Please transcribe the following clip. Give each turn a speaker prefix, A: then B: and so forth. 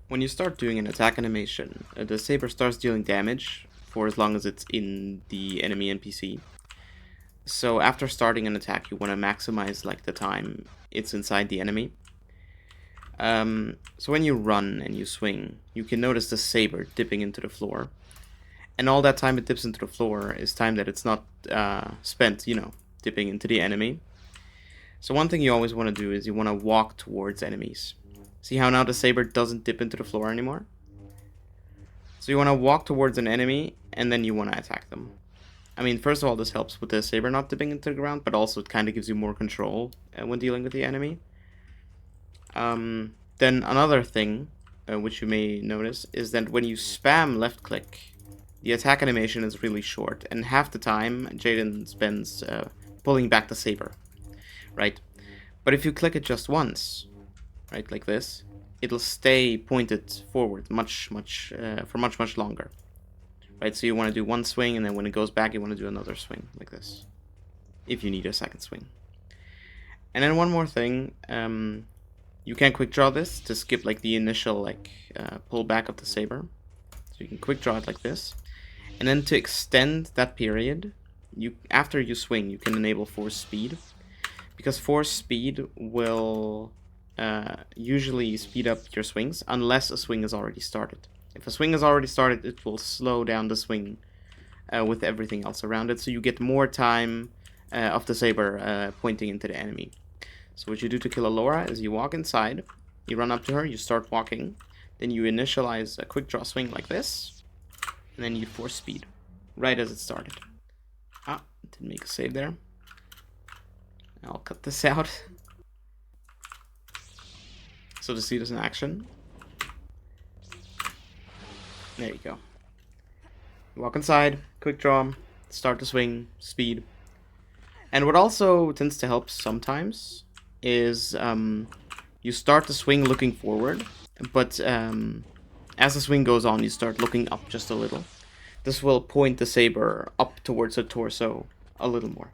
A: When you start doing an attack animation, the saber starts dealing damage for as long as it's in the enemy NPC. So after starting an attack, you want to maximize like the time it's inside the enemy. So when you run and you swing, you can notice the saber dipping into the floor. And all that time it dips into the floor is time that it's not spent, dipping into the enemy. So one thing you always want to do is you want to walk towards enemies. See how now the saber doesn't dip into the floor anymore? So you want to walk towards an enemy and then you want to attack them. I mean, first of all, this helps with the saber not dipping into the ground, but also it kind of gives you more control when dealing with the enemy. Then another thing, which you may notice, is that when you spam left click, the attack animation is really short, and half the time Jaden spends pulling back the saber, right? But if you click it just once, right, like this, it'll stay pointed forward for much longer, right? So you want to do one swing, and then when it goes back, you want to do another swing, like this, if you need a second swing. And then one more thing, you can quick draw this to skip like the initial pull back of the saber. So you can quick draw it like this. And then to extend that period, after you swing, you can enable force speed. Because force speed will usually speed up your swings unless a swing is already started. If a swing is already started, it will slow down the swing with everything else around it. So you get more time of the saber pointing into the enemy. So what you do to kill Alora is you walk inside, you run up to her, you start walking, then you initialize a quick draw swing like this, and then you force speed, right as it started. Didn't make a save there. I'll cut this out. So to see this in action. There you go. You walk inside, quick draw, start to swing, speed. And what also tends to help sometimes is you start the swing looking forward, but as the swing goes on, you start looking up just a little. This will point the saber up towards the torso a little more.